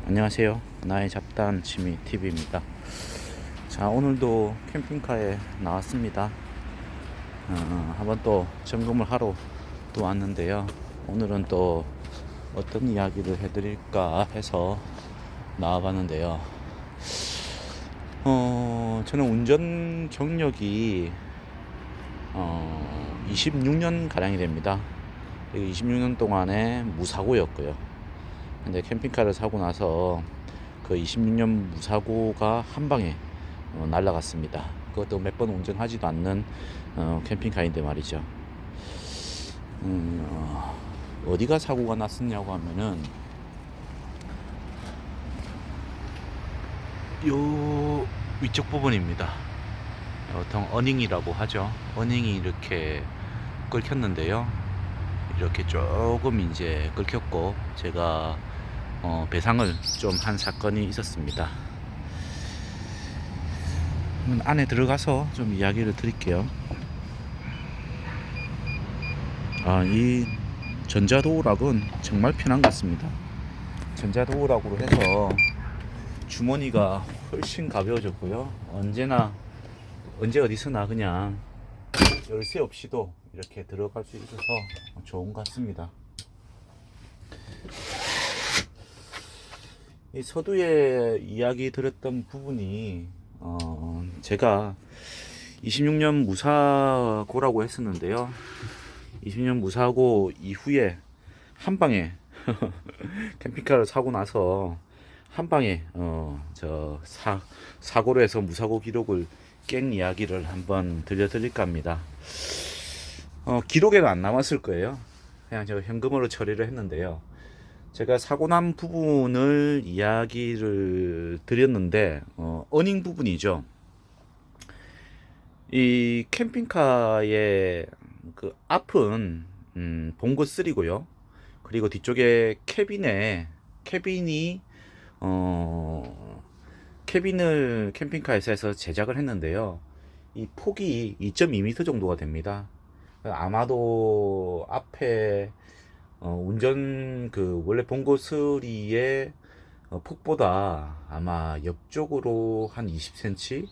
안녕하세요. 나의 잡다한 취미 TV입니다. 자, 오늘도 캠핑카에 나왔습니다. 한번 또 점검을 하러 또 왔는데요. 오늘은 또 어떤 이야기를 해드릴까 해서 나와봤는데요. 저는 운전 경력이 26년 가량이 됩니다. 26년 동안에 무사고였고요. 근데 캠핑카를 사고 나서 그 26년 무사고가 한 방에 날라갔습니다. 그것도 몇 번 운전하지도 않는 캠핑카인데 말이죠. 어디가 사고가 났었냐고 하면은 요 위쪽 부분입니다. 보통 어닝이라고 하죠. 어닝이 이렇게 끓였는데요. 이렇게 조금 이제 끓였고 제가 배상을 좀 한 사건이 있었습니다. 안에 들어가서 좀 이야기를 드릴게요. 이 전자도어락은 정말 편한 것 같습니다. 전자도어락으로 해서 주머니가 훨씬 가벼워졌고요. 언제 어디서나 그냥 열쇠 없이도 이렇게 들어갈 수 있어서 좋은 것 같습니다. 이 서두에 이야기 드렸던 부분이 제가 26년 무사고라고 했었는데요. 20년 무사고 이후에 한 방에 캠핑카를 사고 나서 한 방에 사고로 해서 무사고 기록을 깬 이야기를 한번 들려드릴까 합니다. 기록에는 안 남았을 거예요. 그냥 저 현금으로 처리를 했는데요. 제가 사고 난 부분을 이야기를 드렸는데 어닝 부분이죠. 이 캠핑카의 그 앞은 봉고 3고요. 그리고 뒤쪽에 캐빈을 캠핑카에서 해서 제작을 했는데요. 이 폭이 2.2m 정도가 됩니다. 아마도 앞에 운전 원래 봉고 3의 폭보다 아마 옆쪽으로 한 20cm,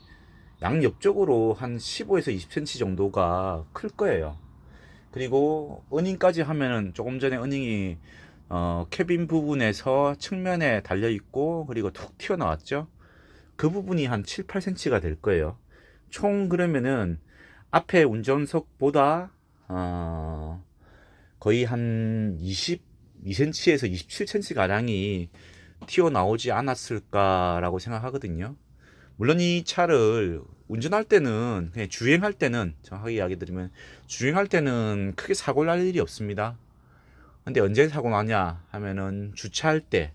양옆쪽으로 한 15에서 20cm 정도가 클 거예요. 그리고 어닝까지 하면은 조금 전에 어닝이 캐빈 부분에서 측면에 달려 있고 그리고 툭 튀어나왔죠. 그 부분이 한 7, 8cm가 될 거예요. 총 그러면은 앞에 운전석보다 거의 한 22cm에서 27cm 가량이 튀어나오지 않았을까라고 생각하거든요. 물론 이 차를 운전할 때는 그냥 주행할 때는 정확하게 이야기 드리면 주행할 때는 크게 사고 날 일이 없습니다. 근데 언제 사고 나냐 하면은 주차할 때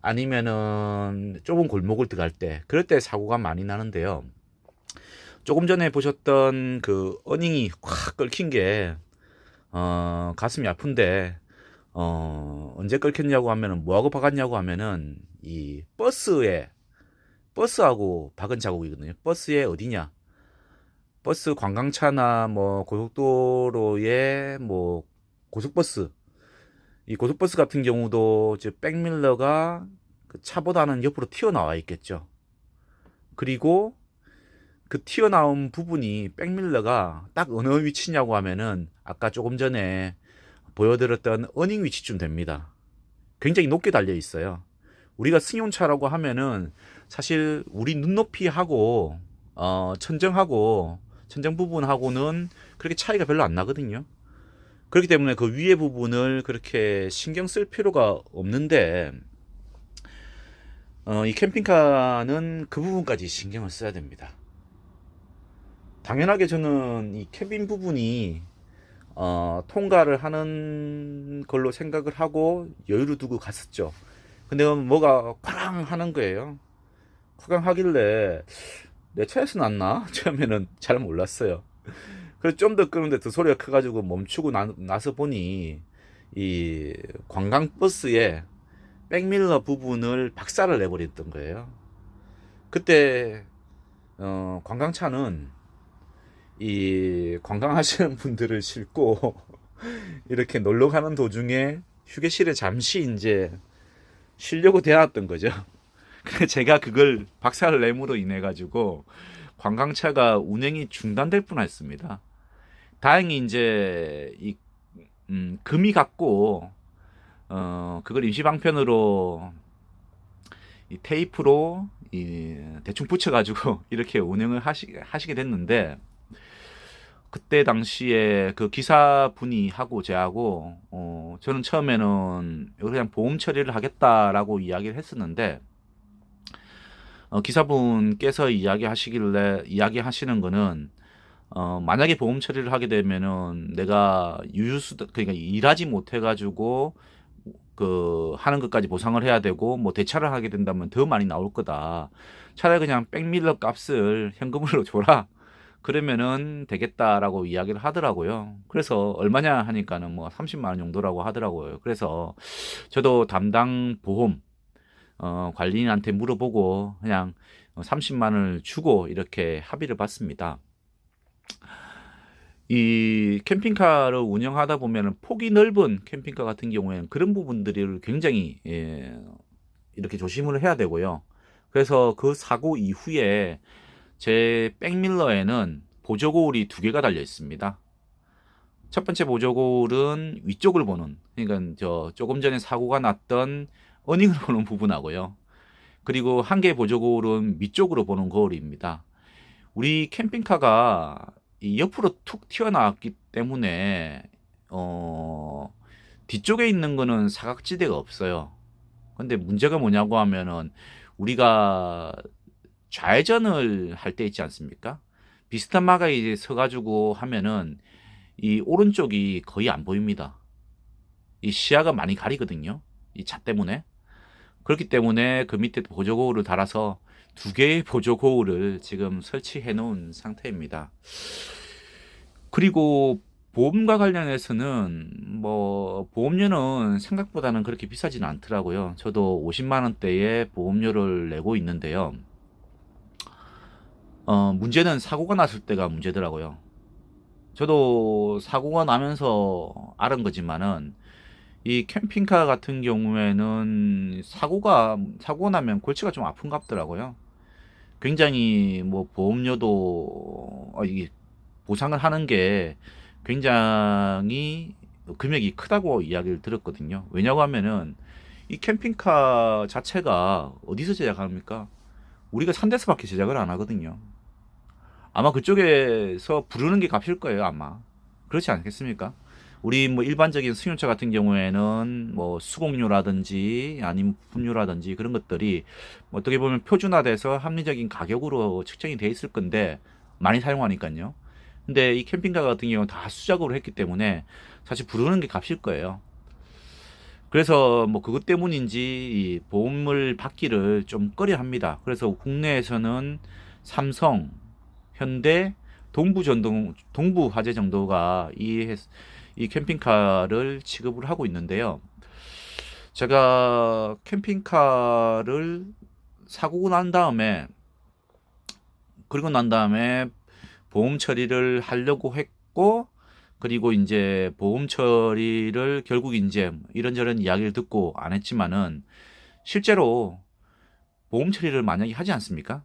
아니면은 좁은 골목을 들어갈 때 그럴 때 사고가 많이 나는데요. 조금 전에 보셨던 그 어닝이 확 끓긴 게 가슴이 아픈데 언제 끓겠냐고 하면은 뭐하고 박았냐고 하면은 이 버스하고 박은 자국이거든요. 버스에 어디냐? 버스 관광차나 뭐 고속도로에 뭐 고속버스 이 고속버스 같은 경우도 이제 백밀러가 그 차보다는 옆으로 튀어나와 있겠죠. 그리고 그 튀어나온 부분이 백밀러가 딱 어느 위치냐고 하면은 아까 조금 전에 보여드렸던 어닝 위치쯤 됩니다. 굉장히 높게 달려 있어요. 우리가 승용차라고 하면은 사실 우리 눈높이하고 천정 부분하고는 그렇게 차이가 별로 안 나거든요. 그렇기 때문에 그 위에 부분을 그렇게 신경 쓸 필요가 없는데 이 캠핑카는 그 부분까지 신경을 써야 됩니다. 당연하게 저는 이 캐빈 부분이 통과를 하는 걸로 생각을 하고 여유를 두고 갔었죠. 근데 뭐가 쾅 하는 거예요. 쾅 하길래 내 차에서 났나? 처음에는 잘 몰랐어요. 그래서 좀 더 끄는데 더 소리가 커가지고 멈추고 나서 보니 이 관광버스에 백밀러 부분을 박살을 내버렸던 거예요. 그때 관광차는 이 관광하시는 분들을 싣고 이렇게 놀러 가는 도중에 휴게실에 잠시 이제 쉬려고 대놨던 거죠. 근데 제가 그걸 박살을 내므로 인해 가지고 관광차가 운행이 중단될 뻔했습니다. 다행히 이제 이 금이 갔고 그걸 임시 방편으로 이 테이프로 대충 붙여가지고 이렇게 운행을 하시게 됐는데, 그때 당시에 그 기사분이 하고 저하고 저는 처음에는 그냥 보험 처리를 하겠다라고 이야기를 했었는데, 기사분께서 이야기하시는 거는 만약에 보험 처리를 하게 되면은 내가 그러니까 일하지 못해가지고 그 하는 것까지 보상을 해야 되고 뭐 대차를 하게 된다면 더 많이 나올 거다. 차라리 그냥 백밀러 값을 현금으로 줘라. 그러면은 되겠다라고 이야기를 하더라고요. 그래서 얼마냐 하니까는 뭐 30만 원 정도라고 하더라고요. 그래서 저도 담당 보험 관리인한테 물어보고 그냥 30만 원을 주고 이렇게 합의를 봤습니다. 이 캠핑카를 운영하다 보면 폭이 넓은 캠핑카 같은 경우에는 그런 부분들을 굉장히 이렇게 조심을 해야 되고요. 그래서 그 사고 이후에 제 백밀러에는 보조거울이 2개가 달려 있습니다. 첫 번째 보조거울은 위쪽을 보는, 그러니까 저 조금 전에 사고가 났던 어닝을 보는 부분하고요. 그리고 한 개의 보조거울은 밑쪽으로 보는 거울입니다. 우리 캠핑카가 이 옆으로 툭 튀어나왔기 때문에 뒤쪽에 있는 거는 사각지대가 없어요. 근데 문제가 뭐냐고 하면은 우리가 좌회전을 할 때 있지 않습니까? 비슷한 마가에 서가지고 하면은 이 오른쪽이 거의 안 보입니다. 이 시야가 많이 가리거든요. 이 차 때문에. 그렇기 때문에 그 밑에 보조거울을 달아서 2개의 보조거울을 지금 설치해 놓은 상태입니다. 그리고 보험과 관련해서는 뭐 보험료는 생각보다는 그렇게 비싸지는 않더라고요. 저도 50만 원대의 보험료를 내고 있는데요. 문제는 사고가 났을 때가 문제더라고요. 저도 사고가 나면서 알은 거지만은 이 캠핑카 같은 경우에는 사고가 나면 골치가 좀 아픈갑더라고요. 굉장히 뭐 보험료도 이게 보상을 하는 게 굉장히 금액이 크다고 이야기를 들었거든요. 왜냐고 하면은 이 캠핑카 자체가 어디서 제작합니까? 우리가 산 데서밖에 제작을 안 하거든요. 아마 그쪽에서 부르는 게 값일 거예요, 아마. 그렇지 않겠습니까? 우리 뭐 일반적인 승용차 같은 경우에는 뭐 수공료라든지 아니면 부품료라든지 그런 것들이 뭐 어떻게 보면 표준화돼서 합리적인 가격으로 측정이 돼 있을 건데 많이 사용하니까요. 근데 이 캠핑카 같은 경우는 다 수작업을 했기 때문에 사실 부르는 게 값일 거예요. 그래서 뭐 그것 때문인지 이 보험을 받기를 좀 꺼려 합니다. 그래서 국내에서는 삼성, 현대, 동부화재 정도가 이 캠핑카를 취급을 하고 있는데요. 제가 캠핑카를 사고 난 다음에, 그리고 난 다음에 보험 처리를 하려고 했고, 그리고 이제 보험 처리를 결국 이제 이런저런 이야기를 듣고 안 했지만은 실제로 보험 처리를 만약에 하지 않습니까?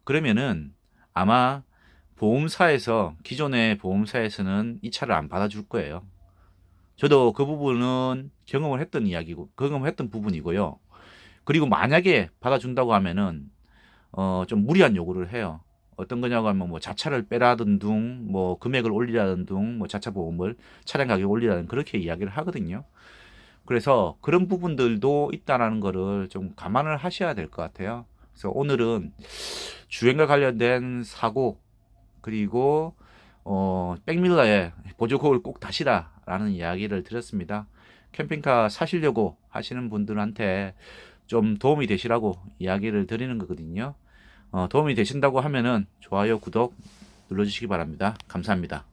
그러면은 아마 기존의 보험사에서는 이 차를 안 받아줄 거예요. 저도 그 부분은 경험을 했던 부분이고요. 그리고 만약에 받아준다고 하면은 좀 무리한 요구를 해요. 어떤 거냐고 하면 뭐 자차를 빼라든 둥, 뭐 금액을 올리라든 둥, 뭐 자차 보험을 차량 가격 올리라든 그렇게 이야기를 하거든요. 그래서 그런 부분들도 있다라는 거를 좀 감안을 하셔야 될 것 같아요. 그래서 오늘은 주행과 관련된 사고, 그리고 백밀러에 보조거울 꼭 다시라라는 이야기를 드렸습니다. 캠핑카 사시려고 하시는 분들한테 좀 도움이 되시라고 이야기를 드리는 거거든요. 도움이 되신다고 하면은 좋아요, 구독 눌러주시기 바랍니다. 감사합니다.